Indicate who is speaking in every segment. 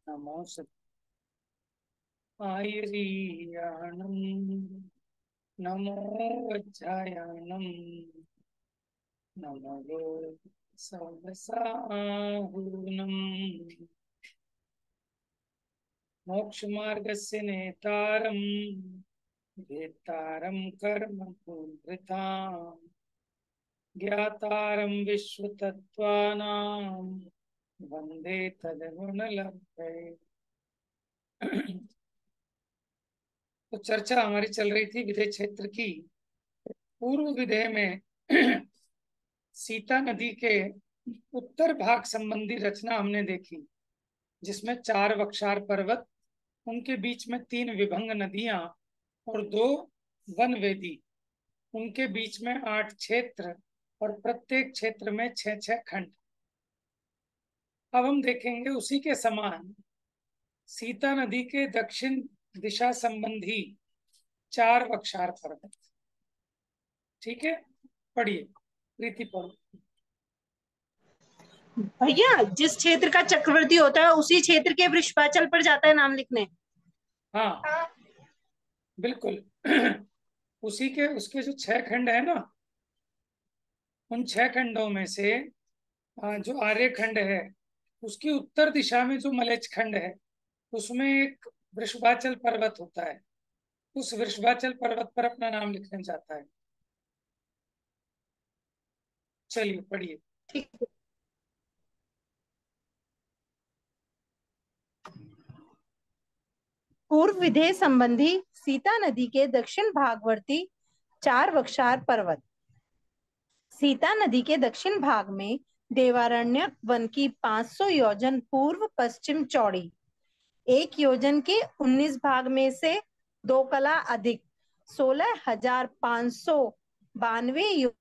Speaker 1: नमो आयरीयाणं नमो वज्रायाणं नमो सहसाहूनम् मोक्षमार्गस्य नेतारं वेत्तारं कर्म भूभृतां ज्ञातारं विश्वतत्त्वानां वन्दे तद्गुणलब्धये। तो चर्चा हमारी चल रही थी विदेह क्षेत्र की। पूर्व विदेह में सीता नदी के उत्तर भाग संबंधी रचना हमने देखी, जिसमें 4 वक्षार पर्वत, उनके बीच में 3 विभंग नदियां और 2 वन वेदी, उनके बीच में 8 क्षेत्र और प्रत्येक क्षेत्र में 6-6 खंड। अब हम देखेंगे उसी के समान सीता नदी के दक्षिण दिशा संबंधी 4 वक्षार पर्वत। ठीक है, पढ़िए प्रीति, पढ़ो।
Speaker 2: भैया, जिस क्षेत्र का चक्रवर्ती होता है उसी क्षेत्र के वृषभाचल पर जाता है नाम लिखने।
Speaker 1: हाँ बिल्कुल। उसी के उसके जो 6 खंड है ना, उन 6 खंडों में से जो आर्य खंड है, उसकी उत्तर दिशा में जो मलेच्छ खंड है, उसमें एक वृषभाचल पर्वत होता है। उस वृषभाचल पर्वत पर अपना नाम लिखने जाता है। चलिए पढ़िए।
Speaker 2: ठीक है। पूर्व विदेह संबंधी सीता नदी के दक्षिण भागवर्ती 4 वक्षार पर्वत। सीता नदी के दक्षिण भाग में देवारण्यक वन की 500 योजन पूर्व पश्चिम चौड़ी, 1 योजन के 19 भाग में से 2 कला अधिक 16,592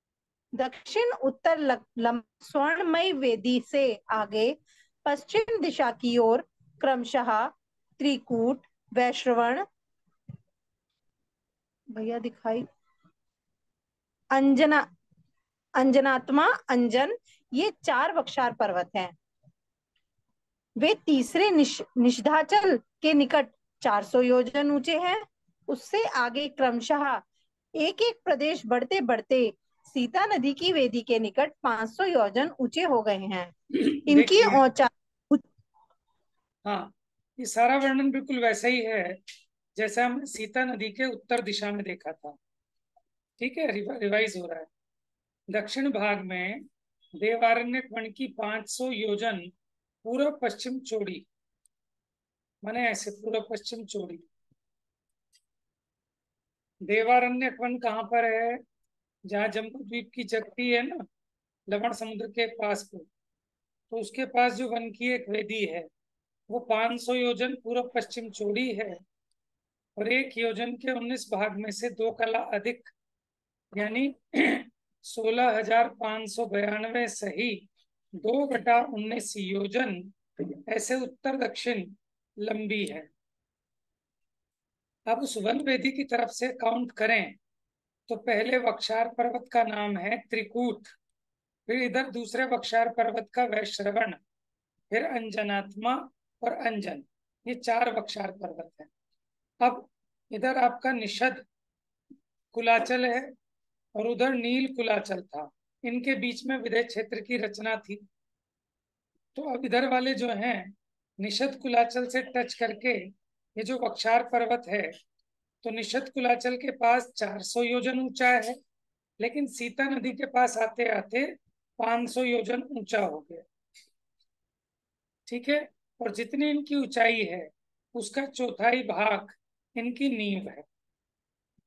Speaker 2: दक्षिण उत्तर स्वर्णमय वेदी से आगे पश्चिम दिशा की ओर क्रमशः त्रिकूट, वैश्रवण, भैया दिखाई, अंजनात्मा, अंजन, ये 4 वक्षार पर्वत हैं। वे तीसरे निषधाचल के निकट 400 योजन ऊंचे हैं। उससे आगे क्रमशः एक एक प्रदेश बढ़ते बढ़ते सीता नदी की वेदी के निकट 500 योजन ऊंचे हो गए हैं। इनकी ऊंचाई,
Speaker 1: हाँ, ये सारा वर्णन बिल्कुल वैसा ही है जैसा हमने सीता नदी के उत्तर दिशा में देखा था। ठीक है, रिवाइज हो रहा है। दक्षिण भाग में देवारण्यक वन की 500 योजन पूर्व पश्चिम चौड़ी, माने ऐसे पूर्व पश्चिम चौड़ी। देवारण्यक वन कहाँ पर है? जहाँ जम्बू द्वीप की जगती है ना, लवण समुद्र के पास को, तो उसके पास जो वन की एक वेदी है, वो 500 योजन पूर्व पश्चिम चौड़ी है और 1 योजन के 19 भाग में से 2 कला अधिक, यानी 16,592 सही 2/19 योजन ऐसे उत्तर दक्षिण लंबी है। अब उस वन वेदी की तरफ से काउंट करें तो पहले वक्षार पर्वत का नाम है त्रिकूट, फिर इधर दूसरे वक्षार पर्वत का वैश्रवण, फिर अंजनात्मा और अंजन, ये 4 वक्षार पर्वत है। अब इधर आपका निषद कुलाचल है और उधर नील कुलाचल था, इनके बीच में विदेह क्षेत्र की रचना थी। तो अब इधर वाले जो हैं, निषद कुलाचल से टच करके ये जो वक्षार पर्वत है, तो निषद कुलाचल के पास 400 योजन ऊंचा है, लेकिन सीता नदी के पास आते आते 500 योजन ऊंचा हो गया। ठीक है, और जितनी इनकी ऊंचाई है उसका चौथाई भाग इनकी नींव है।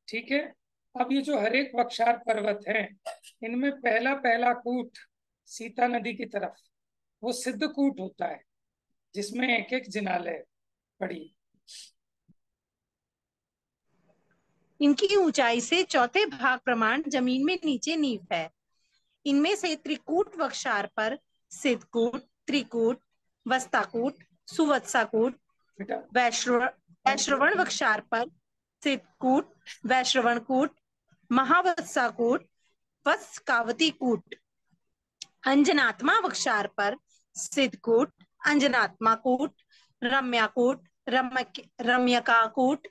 Speaker 1: ठीक है, अब ये जो हर एक वक्षार पर्वत है, इनमें पहला पहला कूट सीता नदी की तरफ, वो सिद्ध कूट होता है, जिसमें एक एक जिनालय पड़ी।
Speaker 2: इनकी ऊंचाई से चौथे भाग प्रमाण जमीन में नीचे नींव है। इनमें से त्रिकूट वक्षार पर सिद्धकूट, त्रिकूट, वस्ताकूट, सुवत्साकूट, वैश्रवण वक्षार पर सिद्धकूट, वैश्रवणकूट, महावत्साकूट, वत्सकावती कूट, अंजनात्मा वक्षार पर सिद्धकूट, अंजनात्मा कूट, रम्याकूट, रम्यकाकूट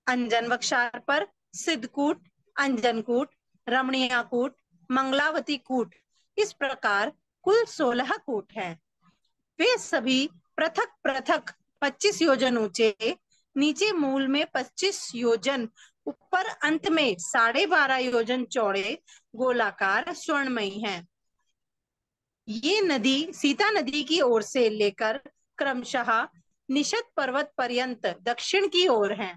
Speaker 2: अंजन वक्षार पर, सिद्धकूट, अंजनकूट, रमणीयाकूट, मंगलावती कूट। इस प्रकार कुल 16 कूट हैं। वे सभी पृथक पृथक 25 योजन ऊंचे, नीचे मूल में 25 योजन, ऊपर अंत में 12.5 योजन चौड़े गोलाकार स्वर्णमयी हैं। ये नदी सीता नदी की ओर से लेकर क्रमशः निशद पर्वत पर्यंत दक्षिण की ओर है।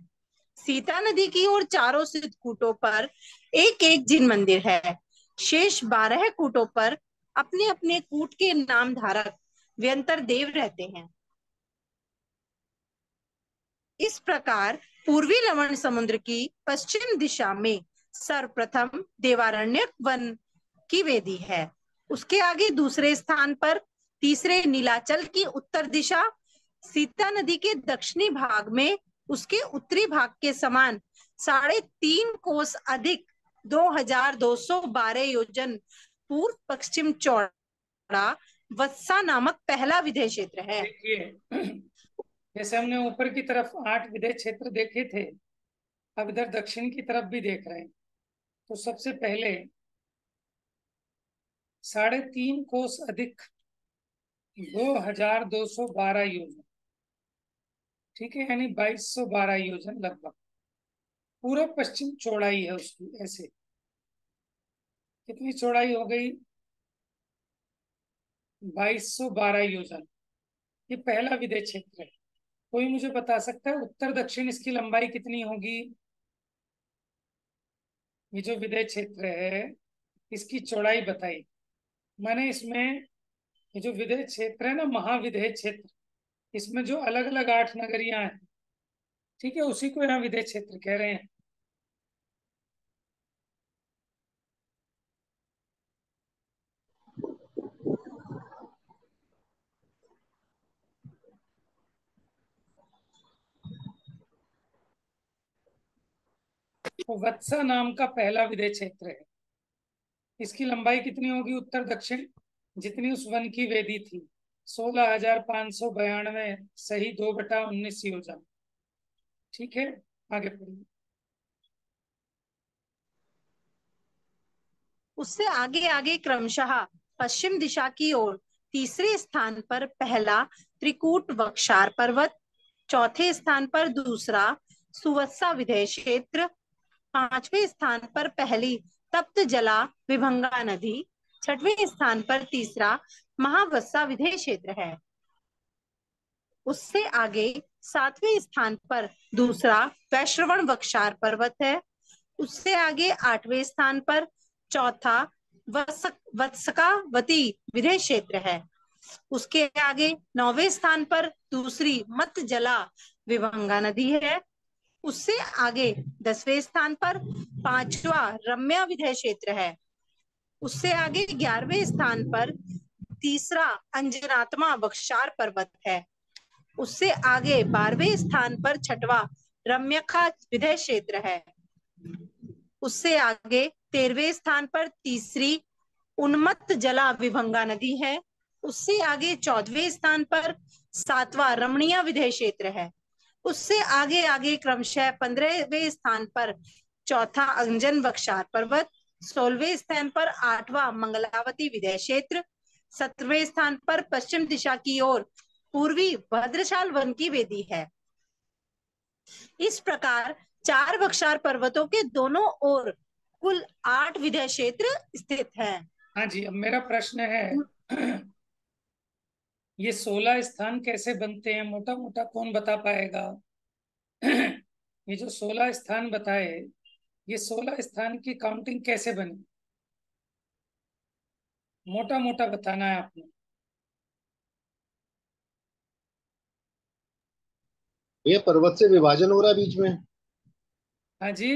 Speaker 2: सीता नदी की ओर चारों सिद्धकूटों पर एक एक जिन मंदिर है। शेष 12 कूटों पर अपने अपने कूट के नाम धारक व्यंतर देव रहते हैं। इस प्रकार पूर्वी लवण समुद्र की पश्चिम दिशा में सर्वप्रथम देवारण्यक वन की वेदी है। उसके आगे दूसरे स्थान पर तीसरे नीलाचल की उत्तर दिशा, सीता नदी के दक्षिणी भाग में उसके उत्तरी भाग के समान 3.5 कोस अधिक 2212 योजन पूर्व पश्चिम चौड़ा वत्सा नामक पहला विधेय क्षेत्र है।
Speaker 1: देखिए, जैसे हमने ऊपर की तरफ 8 विधेय क्षेत्र देखे थे, अब इधर दक्षिण की तरफ भी देख रहे हैं। तो सबसे पहले 3.5 कोस अधिक 2212 योजन, ठीक है, यानी 2212 योजन लगभग पूर्व पश्चिम चौड़ाई है उसकी। ऐसे कितनी चौड़ाई हो गई? 2212 योजन। ये पहला विधेय क्षेत्र है। कोई मुझे बता सकता है उत्तर दक्षिण इसकी लंबाई कितनी होगी? ये जो विधेय क्षेत्र है इसकी चौड़ाई बताई मैंने। इसमें ये जो विधेय क्षेत्र है ना, महाविधेय क्षेत्र, इसमें जो अलग अलग 8 नगरियां हैं, ठीक है, उसी को यहाँ विधेय क्षेत्र कह रहे हैं। तो वत्सा नाम का पहला विधेय क्षेत्र है। इसकी लंबाई कितनी होगी उत्तर दक्षिण? जितनी उस वन की वेदी थी, 16,592 सही 2/19 योजन। ठीक है, आगे पढ़िए।
Speaker 2: उससे आगे आगे क्रमशः पश्चिम दिशा की ओर तीसरे स्थान पर पहला त्रिकूट वक्षार पर्वत, चौथे स्थान पर दूसरा सुवत्सा विधेय क्षेत्र, पांचवें स्थान पर पहली तप्त जला विभंगा नदी, छठवें स्थान पर तीसरा महावत्सा विधेय क्षेत्र है। उससे आगे सातवें स्थान पर दूसरा वैश्रवण वक्षार पर्वत है। उससे आगे आठवें स्थान पर चौथा वत्सकावती विधेय क्षेत्र है। उसके आगे नौवें स्थान पर दूसरी मत जला विभंगा नदी है। उससे आगे 10वें स्थान पर पांचवा रम्या विधेय क्षेत्र है। उससे आगे 11वें स्थान पर तीसरा अंजनात्मा वक्षार पर्वत है। उससे आगे 12वें स्थान पर छठवा रम्यका विधेय क्षेत्र है। उससे आगे 13वें स्थान पर तीसरी उन्मत्त जला विभंगा नदी है। उससे आगे 14वें स्थान पर सातवां रमणीय विधेय क्षेत्र है। उससे आगे आगे क्रमशः 15वें स्थान पर चौथा अंजन वक्षार पर्वत, 16वें स्थान पर आठवां मंगलावती विधेय क्षेत्र, 17वें स्थान पर पश्चिम दिशा की ओर पूर्वी भद्रशाल वन की वेदी है। इस प्रकार 4 वक्षार पर्वतों के दोनों ओर कुल 8 विधेय क्षेत्र स्थित हैं।
Speaker 1: हाँ जी, अब मेरा प्रश्न है ये 16 स्थान कैसे बनते हैं? मोटा मोटा कौन बता पाएगा? ये जो 16 स्थान बताए, ये 16 स्थान की काउंटिंग कैसे बनी? मोटा मोटा बताना है आपने।
Speaker 3: ये पर्वत से विभाजन हो रहा है बीच में।
Speaker 1: हाँ जी,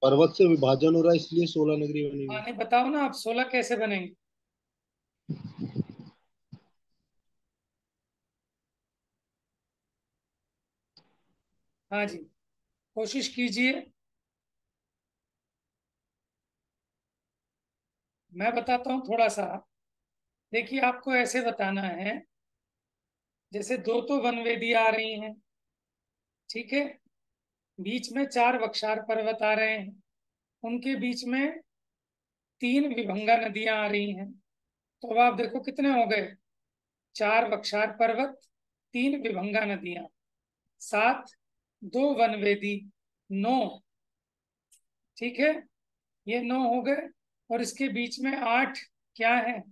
Speaker 3: पर्वत से विभाजन हो रहा है इसलिए 16 नगरी बनी
Speaker 1: हाँ
Speaker 3: हुई।
Speaker 1: नहीं, बताओ ना आप 16 कैसे बनेंगे? हाँ जी, कोशिश कीजिए। मैं बताता हूँ थोड़ा सा। देखिए, आपको ऐसे बताना है जैसे दो तो वनवेदी आ रही हैं, ठीक है, बीच में 4 वक्षार पर्वत आ रहे हैं, उनके बीच में 3 विभंगा नदियां आ रही हैं। तो अब आप देखो कितने हो गए, 4 वक्षार पर्वत, 3 विभंगा नदियां, 7, 2 वनवेदी, 9, ठीक है, ये 9 हो गए। और इसके बीच में 8 क्या है,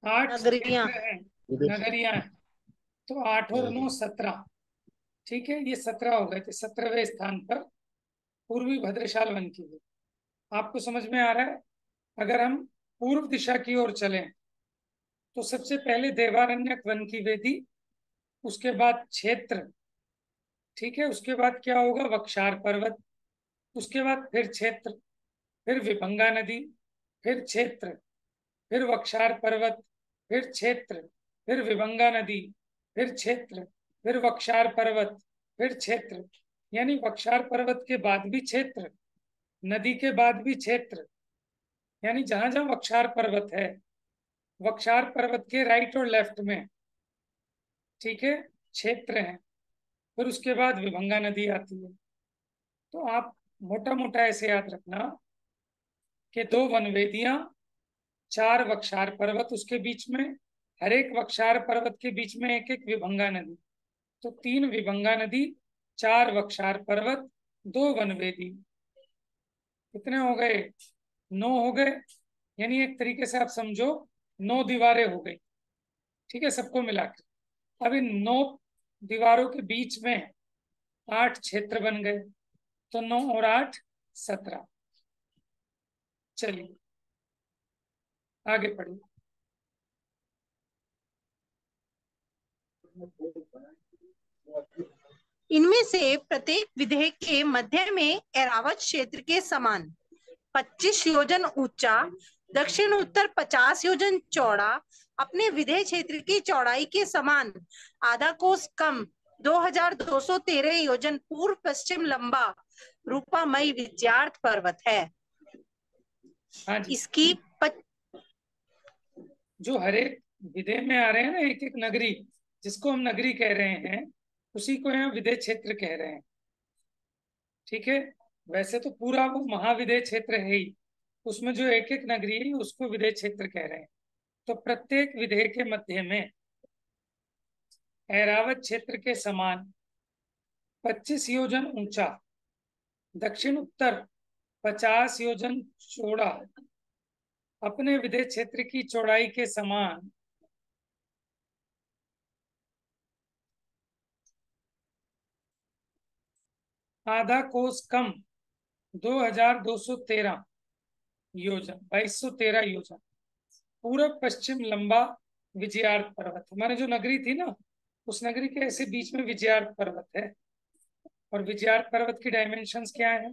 Speaker 1: 8
Speaker 2: नगरियां।
Speaker 1: क्षेत्र हैं,
Speaker 3: विदेश।
Speaker 1: नगरियां हैं। तो 8 और 9 17, ठीक है, ये 17 हो गए थे। 17वें स्थान पर पूर्वी भद्रशाल वन की हुई। आपको समझ में आ रहा है। अगर हम पूर्व दिशा की ओर चलें तो सबसे पहले देवारण्यक वन की वेदी, उसके बाद क्षेत्र, ठीक है, उसके बाद क्या होगा, वक्षार पर्वत, उसके बाद फिर क्षेत्र, फिर विभंगा नदी, फिर क्षेत्र, फिर वक्षार पर्वत, फिर क्षेत्र, फिर विभंगा नदी, फिर क्षेत्र, फिर वक्षार पर्वत, फिर क्षेत्र। यानी वक्षार पर्वत के बाद भी क्षेत्र, नदी के बाद भी क्षेत्र, यानी जहां जहां वक्षार पर्वत है, वक्षार पर्वत के राइट और लेफ्ट में, ठीक है, क्षेत्र है। फिर उसके बाद विभंगा नदी आती है। तो आप मोटा मोटा ऐसे याद रखना कि 2 वनवेदियां, 4 वक्षार पर्वत, उसके बीच में हर एक वक्षार पर्वत के बीच में एक एक विभंगा नदी। तो 3 विभंगा नदी, 4 वक्षार पर्वत, 2 वनवेदी, कितने हो गए, 9 हो गए। यानी एक तरीके से आप समझो 9 दीवारें हो गई, ठीक है, सबको मिलाकर। अब इन 9 दीवारों के बीच में 8 क्षेत्र बन गए। तो 9 और 8 17। चलिए आगे पढ़िए।
Speaker 2: इनमें से प्रत्येक विधेयक के मध्य में एरावत क्षेत्र के समान 25 योजन ऊंचा, दक्षिण उत्तर 50 योजन चौड़ा, अपने विधेय क्षेत्र की चौड़ाई के समान आधा कोस कम 2213 योजन पूर्व पश्चिम लंबा रूपामयी विद्यार्थ पर्वत है।
Speaker 1: हाँ जी,
Speaker 2: इसकी
Speaker 1: जो हर एक विधेय में आ रहे हैं ना, एक एक नगरी, जिसको हम नगरी कह रहे हैं, उसी को यहाँ विधेय क्षेत्र कह रहे हैं, ठीक है। वैसे तो पूरा वो महाविधेय क्षेत्र है ही, उसमें जो एक एक नगरी है उसको विधेय क्षेत्र कह रहे हैं। तो प्रत्येक विधेय के मध्य में ऐरावत क्षेत्र के समान 25 योजन ऊंचा, दक्षिण उत्तर 50 योजन चौड़ा, अपने विधेय क्षेत्र की चौड़ाई के समान आधा कोस कम 2213 योजन, 2213 योजन पूरब पश्चिम लंबा विजयार्थ पर्वत। हमारे जो नगरी थी ना, उस नगरी के ऐसे बीच में विजयार्थ पर्वत है। और विजयार्थ पर्वत की डायमेंशंस क्या है,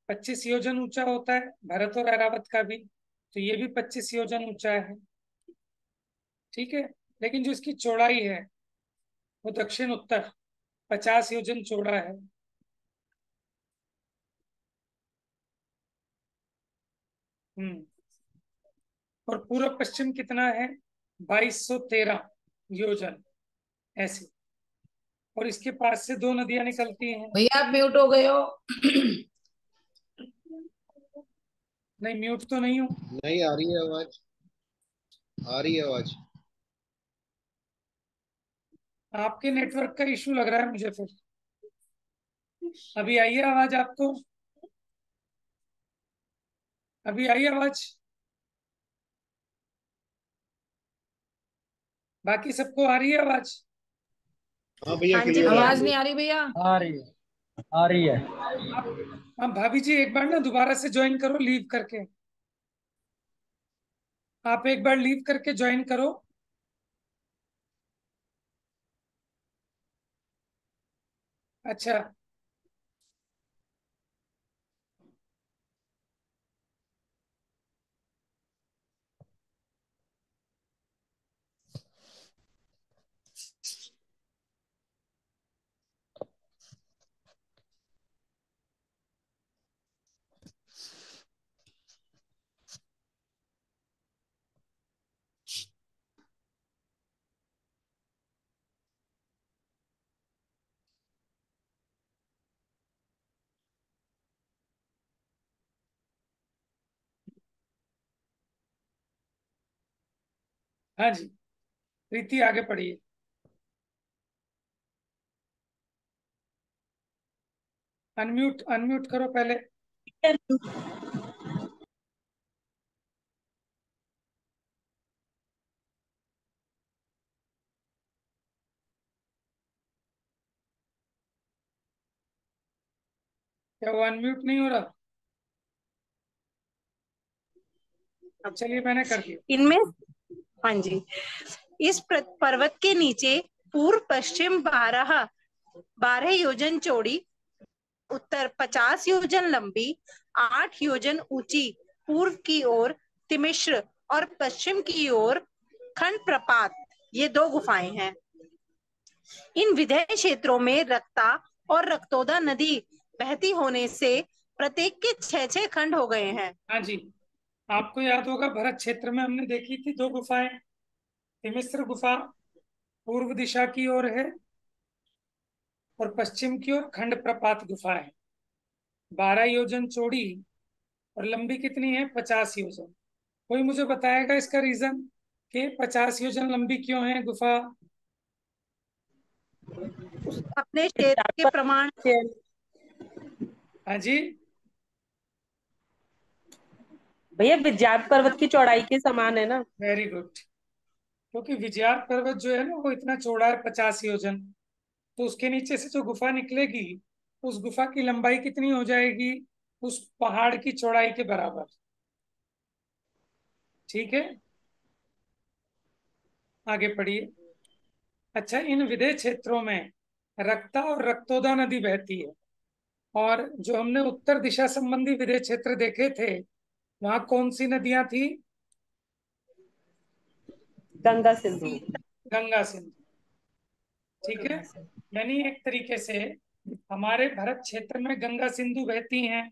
Speaker 1: 25 योजन ऊंचा होता है, भरत और ऐरावत का भी, तो ये भी 25 योजन ऊंचा है, ठीक है। लेकिन जो इसकी चौड़ाई है वो दक्षिण उत्तर 50 योजन चौड़ा है। हम्म। और पूर्व पश्चिम कितना है, 2213 योजन, ऐसे। और इसके पास से 2 नदियां निकलती हैं।
Speaker 4: भैया आप म्यूट हो गए हो।
Speaker 1: नहीं, म्यूट तो नहीं हूँ।
Speaker 3: नहीं आ रही है आवाज, आ रही है आवाज।
Speaker 1: आपके नेटवर्क का इशू लग रहा है मुझे फिर। अभी आई है आवाज आपको, अभी आई आवाज, बाकी सबको आ रही है आवाज।
Speaker 3: हाँ भैया,
Speaker 2: हाँ जी
Speaker 3: क्लियर आ
Speaker 2: भैया।
Speaker 4: आवाज
Speaker 3: रही
Speaker 4: नहीं
Speaker 3: है।
Speaker 4: आ रही भैया।
Speaker 5: आ रही है, आ रही है।
Speaker 1: आप भाभी जी एक बार ना दोबारा से ज्वाइन करो, लीव करके। आप एक बार लीव करके ज्वाइन करो। अच्छा, हाँ जी, प्रीति आगे पढ़िए। अनम्यूट करो पहले। क्या वो अनम्यूट नहीं हो रहा? अब चलिए, मैंने कर दिया।
Speaker 2: इनमें, हाँ जी, इस पर्वत के नीचे पूर्व पश्चिम 12 योजन चौड़ी, उत्तर 50 योजन लंबी, 8 योजन ऊंची पूर्व की ओर तिमिश्र और पश्चिम की ओर खंड प्रपात, ये 2 गुफाएं हैं। इन विधेय क्षेत्रों में रक्ता और रक्तोदा नदी बहती होने से प्रत्येक के 6-6 खंड हो गए हैं।
Speaker 1: हाँ जी, आपको याद होगा भरत क्षेत्र में हमने देखी थी 2 गुफाएं। तिमिश्र गुफा पूर्व दिशा की ओर है और पश्चिम की ओर खंड प्रपात गुफा है। 12 योजन चौड़ी और लंबी कितनी है? 50 योजन। कोई मुझे बताएगा इसका रीजन कि 50 योजन लंबी क्यों है गुफा?
Speaker 2: अपने क्षेत्र के प्रमाण,
Speaker 1: हाँ जी,
Speaker 4: भैया विज्ञात पर्वत की चौड़ाई के समान है ना।
Speaker 1: Very good. क्योंकि विजयार पर्वत जो है ना, वो इतना चौड़ा है 50 योजन, तो उसके नीचे से जो गुफा निकलेगी, उस गुफा की लंबाई कितनी हो जाएगी? उस पहाड़ की चौड़ाई के बराबर। ठीक है, आगे पढ़िए। अच्छा, इन विदेह क्षेत्रों में रक्ता और रक्तोदा नदी बहती है। और जो हमने उत्तर दिशा संबंधी विदेह क्षेत्र देखे थे, वहां कौन सी नदियां थी?
Speaker 4: गंगा सिंधु।
Speaker 1: गंगा सिंधु। ठीक है, यानी एक तरीके से हमारे भरत क्षेत्र में गंगा सिंधु बहती हैं,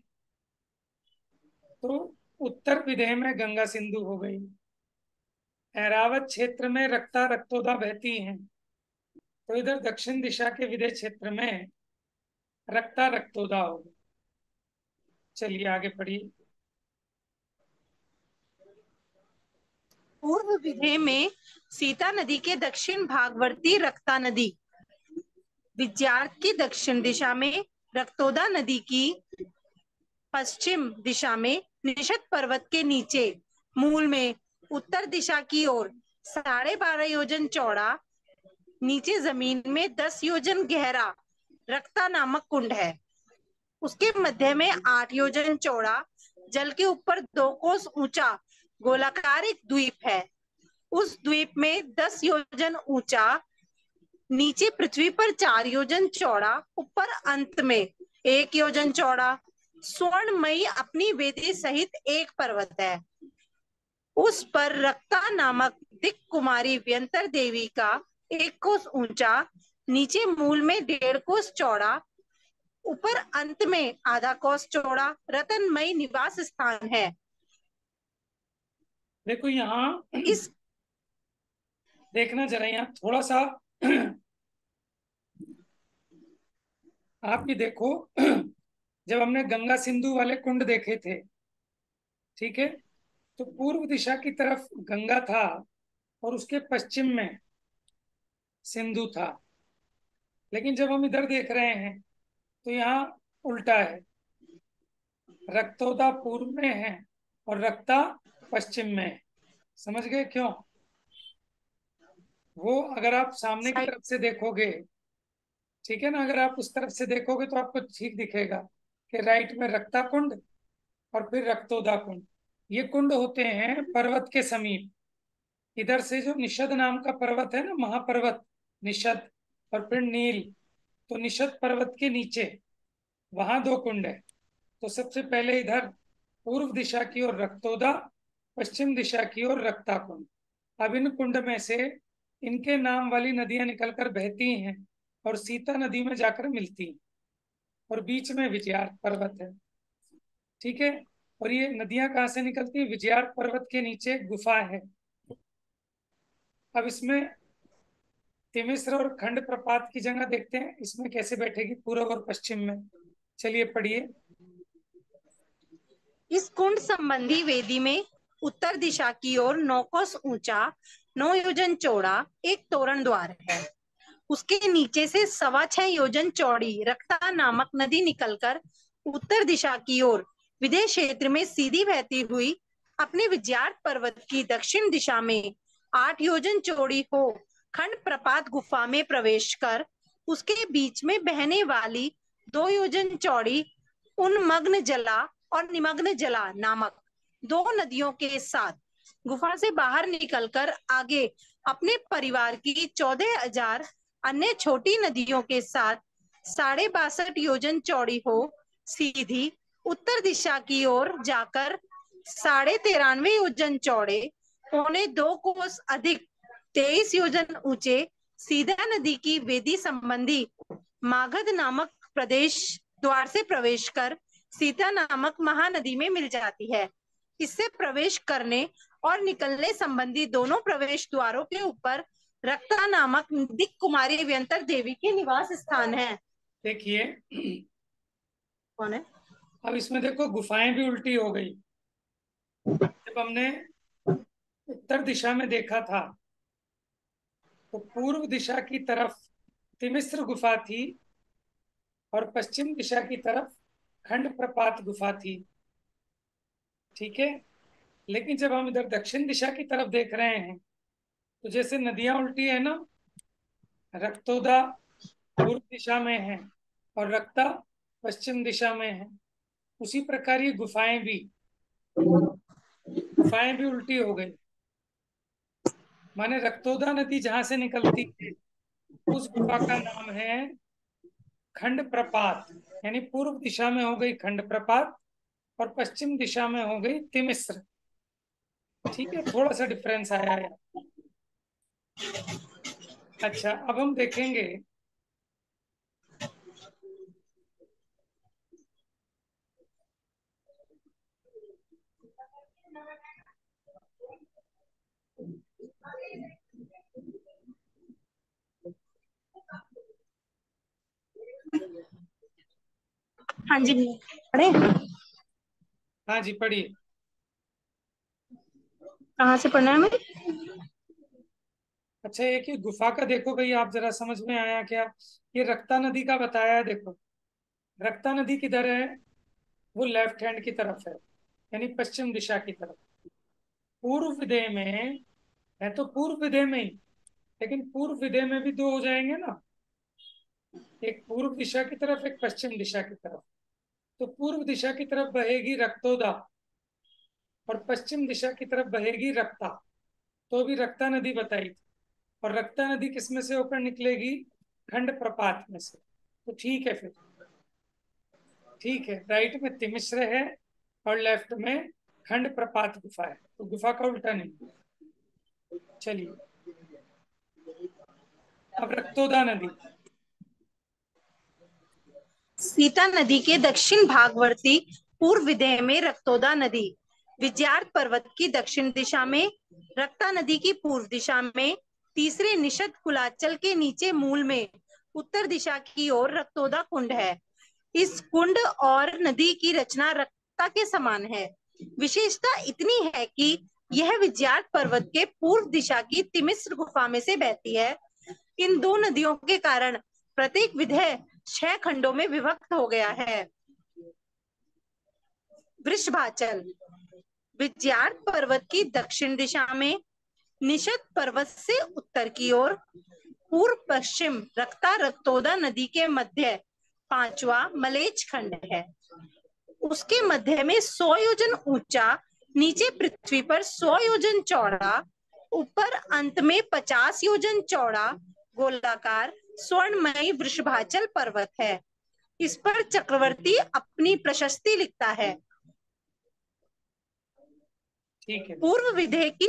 Speaker 1: तो उत्तर विदेह में गंगा सिंधु हो गई। ऐरावत क्षेत्र में रक्ता रक्तोदा बहती हैं, तो इधर दक्षिण दिशा के विदेह क्षेत्र में रक्ता रक्तोदा हो गई। चलिए आगे पढ़िए।
Speaker 2: पूर्व विधेय में सीता नदी के दक्षिण भागवर्ती रक्ता नदी, विज्यार्थ की दक्षिण दिशा में रक्तोदा नदी की पश्चिम दिशा में निषद पर्वत के नीचे मूल में उत्तर दिशा की ओर 12.5 योजन चौड़ा, नीचे जमीन में 10 योजन गहरा रक्ता नामक कुंड है। उसके मध्य में 8 योजन चौड़ा, जल के ऊपर 2 कोस ऊंचा गोलाकार एक द्वीप है। उस द्वीप में 10 योजन ऊंचा, नीचे पृथ्वी पर 4 योजन चौड़ा, ऊपर अंत में 1 योजन चौड़ा स्वर्णमयी अपनी वेदी सहित एक पर्वत है। उस पर रक्ता नामक दिक कुमारी व्यंतर देवी का 1 कोस ऊंचा, नीचे मूल में 1.5 कोस चौड़ा, ऊपर अंत में आधा कोस चौड़ा रतनमयी निवास स्थान है।
Speaker 1: देखो यहाँ
Speaker 2: इस
Speaker 1: देखना जरा, यहाँ थोड़ा सा आप भी देखो। जब हमने गंगा सिंधु वाले कुंड देखे थे, ठीक है, तो पूर्व दिशा की तरफ गंगा था और उसके पश्चिम में सिंधु था। लेकिन जब हम इधर देख रहे हैं तो यहाँ उल्टा है, रक्तोदा पूर्व में है और रक्ता पश्चिम में है। समझ गए क्यों? वो अगर आप सामने की तरफ से देखोगे, ठीक है ना, अगर आप उस तरफ से देखोगे तो आपको ठीक दिखेगा कि राइट में रक्ता कुंड और फिर रक्तोदा कुंड। ये कुंड होते हैं पर्वत के समीप। इधर से जो निषद नाम का पर्वत है ना, महापर्वत निषद, और फिर नील, तो निषद पर्वत के नीचे वहां 2 कुंड है। तो सबसे पहले इधर पूर्व दिशा की ओर रक्तोदा, पश्चिम दिशा की ओर रक्ता कुंड। अब इन कुंड में से इनके नाम वाली नदियां निकलकर बहती हैं और सीता नदी में जाकर मिलती हैं, और बीच में विजयार्थ पर्वत है। ठीक है, और ये नदियां कहाँ से निकलती है? विजयार्थ पर्वत के नीचे एक गुफा है। अब इसमें तिमिश्र और खंड प्रपात की जगह देखते हैं इसमें कैसे बैठेगी पूर्व और पश्चिम में। चलिए पढ़िए।
Speaker 2: इस कुंड संबंधी वेदी में उत्तर दिशा की ओर 9 कोस ऊंचा 9 योजन चौड़ा एक तोरण द्वार है। उसके नीचे से 6.25 योजन चौड़ी रक्ता नामक नदी निकलकर उत्तर दिशा की ओर विदेह क्षेत्र में सीधी बहती हुई अपने विज्यार्थ पर्वत की दक्षिण दिशा में 8 योजन चौड़ी हो खंड प्रपात गुफा में प्रवेश कर उसके बीच में बहने वाली 2 योजन चौड़ी उन्मग्न जला और निमग्न जला नामक 2 नदियों के साथ गुफा से बाहर निकलकर आगे अपने परिवार की 14,000 अन्य छोटी नदियों के साथ 62.5 योजन चौड़ी हो सीधी उत्तर दिशा की ओर जाकर 93.5 योजन चौड़े 2.25 कोस अधिक 23 योजन ऊंचे सीधा नदी की वेदी संबंधी मागध नामक प्रदेश द्वार से प्रवेश कर सीता नामक महानदी में मिल जाती है। इससे प्रवेश करने और निकलने संबंधी दोनों प्रवेश द्वारों के ऊपर रक्ता नामक दिक कुमारी व्यंतर देवी के निवास स्थान है।
Speaker 1: देखिए
Speaker 2: कौन है?
Speaker 1: अब इसमें देखो गुफाएं भी उल्टी हो गई। जब हमने उत्तर दिशा में देखा था तो पूर्व दिशा की तरफ तिमिस्र गुफा थी और पश्चिम दिशा की तरफ खंड प्रपात गुफा थी, ठीक है। लेकिन जब हम इधर दक्षिण दिशा की तरफ देख रहे हैं तो जैसे नदियां उल्टी है ना, रक्तोदा पूर्व दिशा में है और रक्ता पश्चिम दिशा में है, उसी प्रकार ये गुफाएं भी उल्टी हो गई। माने रक्तोदा नदी जहां से निकलती है उस गुफा का नाम है खंड प्रपात, यानी पूर्व दिशा में हो गई खंड प्रपात और पश्चिम दिशा में हो गई तिमिस्र। ठीक है, थोड़ा सा डिफरेंस आया है। अच्छा, अब हम देखेंगे
Speaker 2: हाँ जी, पढ़े?
Speaker 1: हाँ जी पढ़िए।
Speaker 2: कहाँ से पढ़ना है हमें?
Speaker 1: अच्छा, एक ही गुफा का देखो भाई, आप जरा समझ में आया क्या? ये रक्ता नदी का बताया है, देखो रक्ता नदी किधर है? वो लेफ्ट हैंड की तरफ है, यानी पश्चिम दिशा की तरफ। पूर्व विदेह में है तो पूर्व विदेह में ही, लेकिन पूर्व विदेह में भी दो हो जाएंगे ना, एक पूर्व दिशा की तरफ एक पश्चिम दिशा की तरफ। तो पूर्व दिशा की तरफ बहेगी रक्तोदा और पश्चिम दिशा की तरफ बहेगी रक्ता। तो भी रक्ता नदी बताई थी, और रक्ता नदी किस में से होकर निकलेगी? खंड प्रपात में से। तो ठीक है, फिर ठीक है, राइट में तिमिश्र है और लेफ्ट में खंड प्रपात गुफा है, तो गुफा का उल्टा नहीं। चलिए, अब रक्तोदा नदी।
Speaker 2: सीता नदी के दक्षिण भागवर्ती पूर्व विदेह में रक्तोदा नदी, विज्यार्थ पर्वत की दक्षिण दिशा में, रक्ता नदी की पूर्व दिशा में, तीसरे निषद कुलाचल के नीचे मूल में उत्तर दिशा की ओर रक्तोदा कुंड है। इस कुंड और नदी की रचना रक्ता के समान है। विशेषता इतनी है कि यह विज्यार्थ पर्वत के पूर्व दिशा की तिमिस्र गुफा में से बहती है। इन दो नदियों के कारण प्रत्येक विदेह 6 खंडों में विभक्त हो गया है। वृषभाचल विज्यार्थ पर्वत की दक्षिण दिशा में, निषद पर्वत से उत्तर की ओर, पूर्व पश्चिम रक्ता रक्तोदा नदी के मध्य 5वां मलेच खंड है। उसके मध्य में 100 योजन ऊंचा, नीचे पृथ्वी पर 100 योजन चौड़ा, ऊपर अंत में 50 योजन चौड़ा गोलाकार स्वर्णमयी वृषभाचल पर्वत है। इस पर चक्रवर्ती अपनी प्रशस्ति लिखता है।
Speaker 1: ठीक है,
Speaker 2: पूर्व विदेह की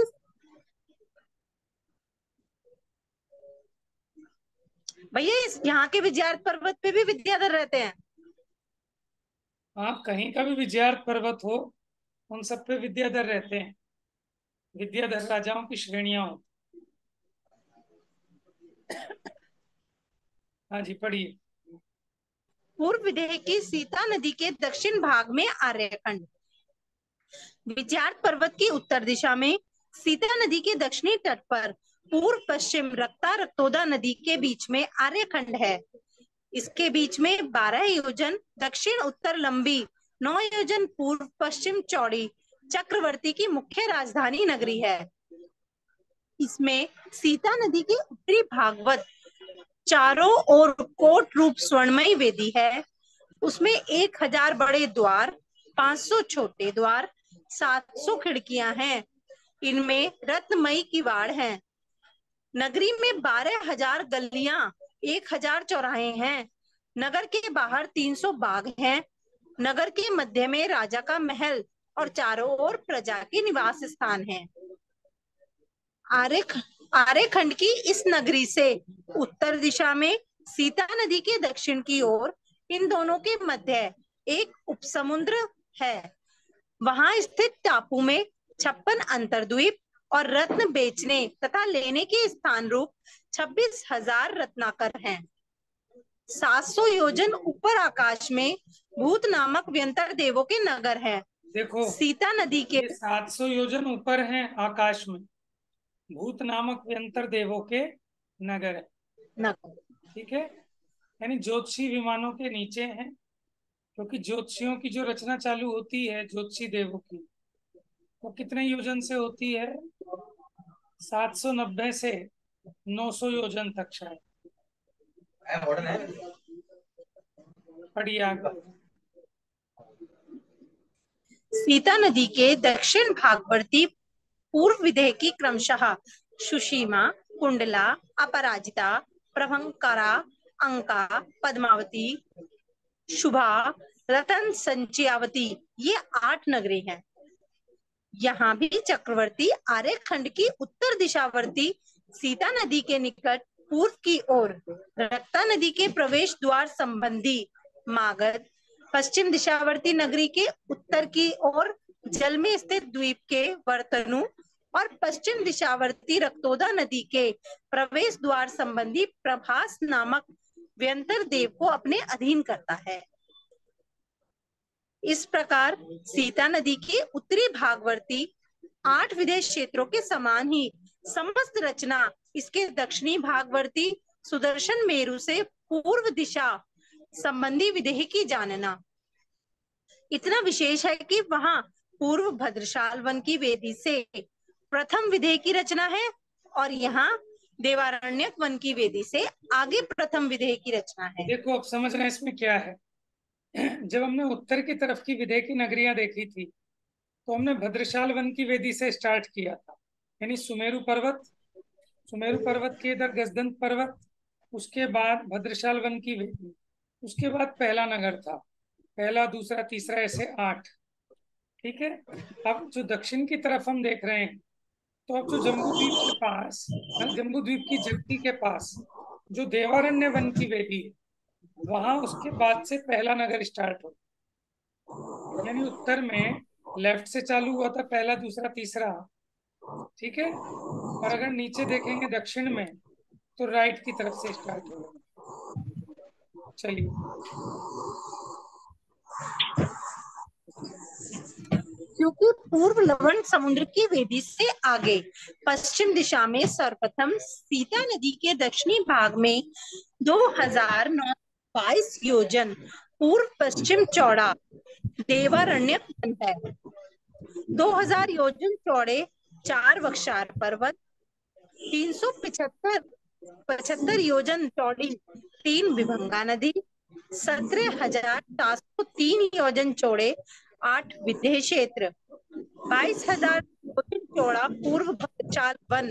Speaker 2: भैया यहाँ के विज्यार्थ पर्वत पे भी विद्याधर रहते हैं।
Speaker 1: आप कहीं का भी विज्यार्थ पर्वत हो, उन सब पे विद्याधर रहते हैं। विद्याधर राजाओं की श्रेणियां हो। हाँ जी पढ़िए।
Speaker 2: पूर्व विदेह की सीता नदी के दक्षिण भाग में आर्यखंड, विज्यार्थ पर्वत की उत्तर दिशा में, सीता नदी के दक्षिणी तट पर पूर्व पश्चिम रक्ता रक्तोदा नदी के बीच में आर्यखंड है। इसके बीच में 12 योजन दक्षिण उत्तर लंबी, 9 योजन पूर्व पश्चिम चौड़ी चक्रवर्ती की मुख्य राजधानी नगरी है। इसमें सीता नदी के उत्तरी भागवत चारों ओर कोट रूप स्वर्णमयी वेदी है। उसमें 1000 बड़े द्वार, 500 छोटे द्वार, 700 खिड़कियां हैं। इनमें रत्नमयी किवाड़ हैं। नगरी में 12,000 गलियां, 1000 चौराहे हैं। नगर के बाहर 300 बाग हैं। नगर के मध्य में राजा का महल और चारों ओर प्रजा के निवास स्थान हैं। आर्यखंड की इस नगरी से उत्तर दिशा में सीता नदी के दक्षिण की ओर इन दोनों के मध्य एक उपसमुद्र है। वहां स्थित टापू में 56 अंतर्द्वीप और रत्न बेचने तथा लेने के स्थान रूप 26,000 रत्नाकर हैं। 700 योजन ऊपर आकाश में भूत नामक व्यंतर देवों के नगर हैं।
Speaker 1: देखो
Speaker 2: सीता नदी के
Speaker 1: 700 योजन ऊपर हैं आकाश में, भूत नामक व्यंतर देवों के नगर है।
Speaker 2: नगर,
Speaker 1: ठीक है, यानी ज्योतिषी विमानों के नीचे हैं, क्योंकि ज्योतिषियों की जो रचना चालू होती है ज्योतिषी देवों की, वो कितने योजन से होती है? 790 से 900 योजन तक शायद। पढ़िए आगे।
Speaker 2: सीता नदी के दक्षिण भागवर्ती पूर्व विदेह की क्रमशः सुशीमा, कुंडला, अपराजिता, प्रभंकरा, अंका, पद्मावती, शुभा, रतन संचयावती, ये 8 नगरी हैं। यहाँ भी चक्रवर्ती आर्यखंड की उत्तर दिशावर्ती सीता नदी के निकट पूर्व की ओर रक्ता नदी के प्रवेश द्वार संबंधी मागध, पश्चिम दिशावर्ती नगरी के उत्तर की ओर जल में स्थित द्वीप के वर्तनु और पश्चिम दिशावर्ती रक्तोदा नदी के प्रवेश द्वार संबंधी प्रभास नामक व्यंतर देव को अपने अधीन करता है। इस प्रकार सीता नदी के उत्तरी भागवर्ती 8 विदेश क्षेत्रों के समान ही समस्त रचना इसके दक्षिणी भागवर्ती सुदर्शन मेरु से पूर्व दिशा संबंधी विदेह की जानना। इतना विशेष है कि वहां पूर्व भद्रशाल वन की वेदी से प्रथम विदेह की रचना है और यहाँ देवारण्यक वन की वेदी से आगे प्रथम विदेह की रचना है।
Speaker 1: देखो अब समझ रहे हैं इसमें क्या है। जब हमने उत्तर की तरफ की विदेह की नगरियां देखी थी तो हमने भद्रशाल वन की वेदी से स्टार्ट किया था, यानी सुमेरु पर्वत, सुमेरु पर्वत के इधर गजदंत पर्वत, उसके बाद भद्रशाल वन की वेदी, उसके बाद पहला नगर था, पहला दूसरा तीसरा ऐसे 8। ठीक है, अब जो दक्षिण की तरफ हम देख रहे हैं तो अब जो जम्बू द्वीप के पास, जम्बू द्वीप की जगती के पास जो देवारण्य वन की वेदी है, वहां उसके बाद से पहला नगर स्टार्ट हो, यानी उत्तर में लेफ्ट से चालू हुआ था पहला दूसरा तीसरा। ठीक है, और अगर नीचे देखेंगे दक्षिण में तो राइट की तरफ से स्टार्ट होगा। चलिए
Speaker 2: क्योंकि पूर्व लवण समुद्र की वेदी से आगे पश्चिम दिशा में सर्वप्रथम सीता नदी के दक्षिणी भाग में 2,922 योजन पूर्व पश्चिम चौड़ा देवारण्य वन है। 2000 योजन चौड़े 4 वक्षार पर्वत, 375 योजन चौड़ी 3 विभंगा नदी, 17,703 योजन चौड़े 8 विदेह क्षेत्र, 22,000 योजन चौड़ा पूर्व भद्रशाल वन।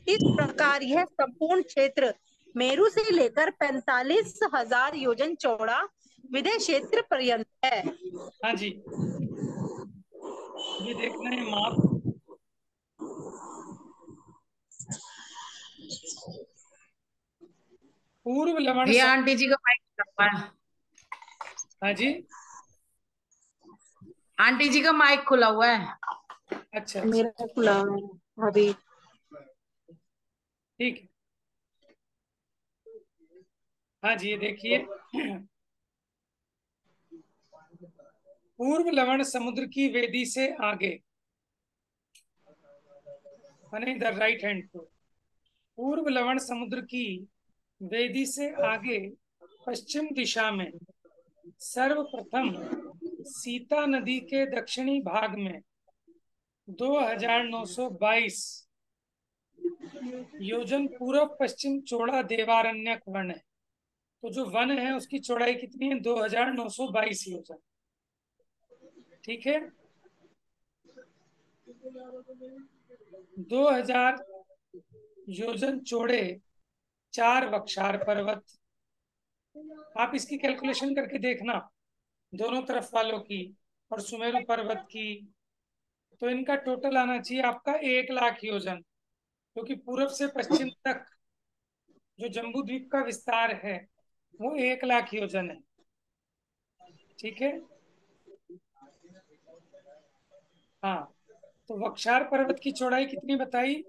Speaker 2: इस प्रकार यह संपूर्ण क्षेत्र मेरु से लेकर 45,000 योजन चौड़ा विदेह क्षेत्र पर्यंत है।
Speaker 1: हाँ जी, ये देखना है माप। पूर्व लवण
Speaker 6: भैया आंटी जी का माइक खुला हुआ है।
Speaker 1: हाँ जी,
Speaker 6: आंटी जी का माइक खुला हुआ है।
Speaker 1: अच्छा
Speaker 2: मेरा खुला है अभी।
Speaker 1: ठीक है। हाँ जी, ये देखिए, पूर्व लवण समुद्र की वेदी से आगे माने इधर राइट हैंड को। पूर्व लवण समुद्र की वेदी से आगे पश्चिम दिशा में सर्वप्रथम सीता नदी के दक्षिणी भाग में 2922 योजन पूर्व पश्चिम चौड़ा देवारण्यक वन है। तो जो वन है उसकी चौड़ाई कितनी है? 2922 योजन। ठीक है, 2000 योजन चौड़े 4 वक्षार पर्वत। आप इसकी कैलकुलेशन करके देखना, दोनों तरफ वालों की और सुमेरु पर्वत की। तो इनका टोटल आना चाहिए आपका 1,00,000 योजन, क्योंकि पूर्व से पश्चिम तक जो जम्बू द्वीप का विस्तार है वो 1,00,000 योजन है। ठीक है, हाँ। तो वक्षार पर्वत की चौड़ाई कितनी बताई?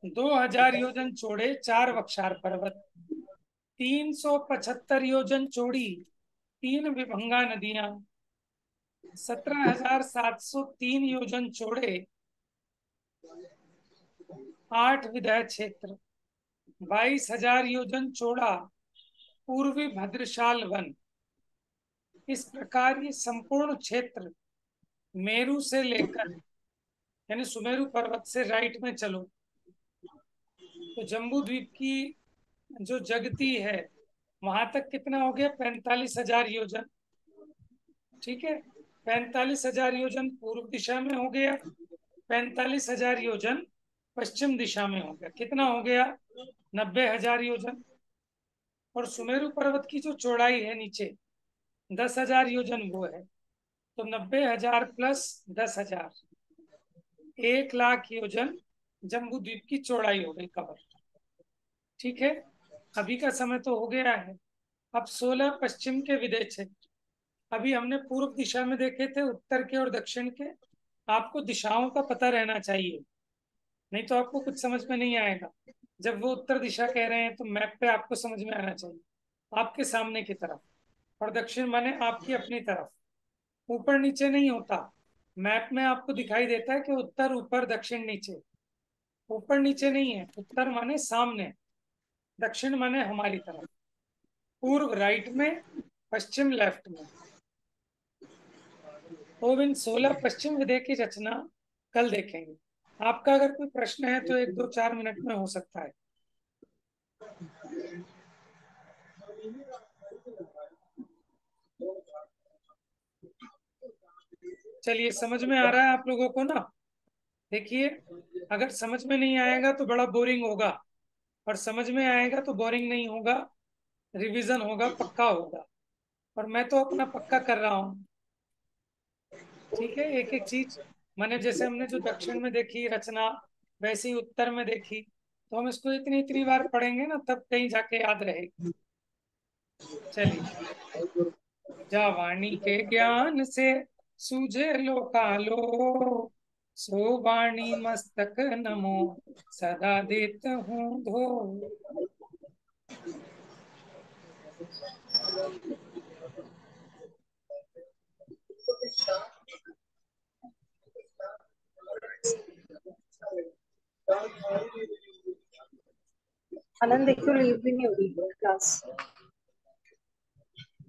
Speaker 1: 2000 योजन चौड़े 4 वक्षार पर्वत, 375 योजन चौड़ी 3 विभंगा नदियां, 17,703 योजन चौड़े 8 विदय क्षेत्र, 22,000 योजन चौड़ा पूर्वी भद्रशाल वन। इस प्रकार ये संपूर्ण क्षेत्र मेरू से लेकर, यानी सुमेरु पर्वत से राइट में चलो तो जम्बू द्वीप की जो जगती है वहां तक कितना हो गया? 45,000 योजन। ठीक है, 45,000 योजन पूर्व दिशा में हो गया, 45,000 योजन पश्चिम दिशा में हो गया। कितना हो गया? 90,000 योजन। और सुमेरु पर्वत की जो चौड़ाई है नीचे 10,000 योजन वो है, तो 90,000 प्लस 10,000, 1,00,000 योजन जम्बू द्वीप की चौड़ाई हो गई कवर। ठीक है, अभी का समय तो हो गया है। अब 16 पश्चिम के विदय क्षेत्र। अभी हमने पूर्व दिशा में देखे थे, उत्तर के और दक्षिण के। आपको दिशाओं का पता रहना चाहिए, नहीं तो आपको कुछ समझ में नहीं आएगा। जब वो उत्तर दिशा कह रहे हैं तो मैप पे आपको समझ में आना चाहिए आपके सामने की तरफ, और दक्षिण माने आपकी अपनी तरफ, ऊपर नीचे नहीं होता। मैप में आपको दिखाई देता है कि उत्तर ऊपर दक्षिण नीचे, ऊपर नीचे नहीं है। उत्तर माने सामने, दक्षिण माने हमारी तरफ, पूर्व राइट में, पश्चिम लेफ्ट में। तो इन 16 पश्चिम विदय की रचना कल देखेंगे। आपका अगर कोई प्रश्न है तो 1-2-4 मिनट में हो सकता है। चलिए, समझ में आ रहा है आप लोगों को ना? देखिए, अगर समझ में नहीं आएगा तो बड़ा बोरिंग होगा, और समझ में आएगा तो बोरिंग नहीं होगा, रिवीजन होगा, पक्का होगा। और मैं तो अपना पक्का कर रहा हूँ। ठीक है, एक एक चीज मैंने, जैसे हमने जो दक्षिण में देखी रचना वैसे ही उत्तर में देखी, तो हम इसको इतनी इतनी बार पढ़ेंगे ना, तब कहीं जाके याद रहेगी। चलिए, जा वाणी के ज्ञान से सूझे लो कालो, सो वाणी मस्तक नमो सदा देत हूँ धो।
Speaker 2: आनंद देखो लीव भी नहीं हो रही क्लास।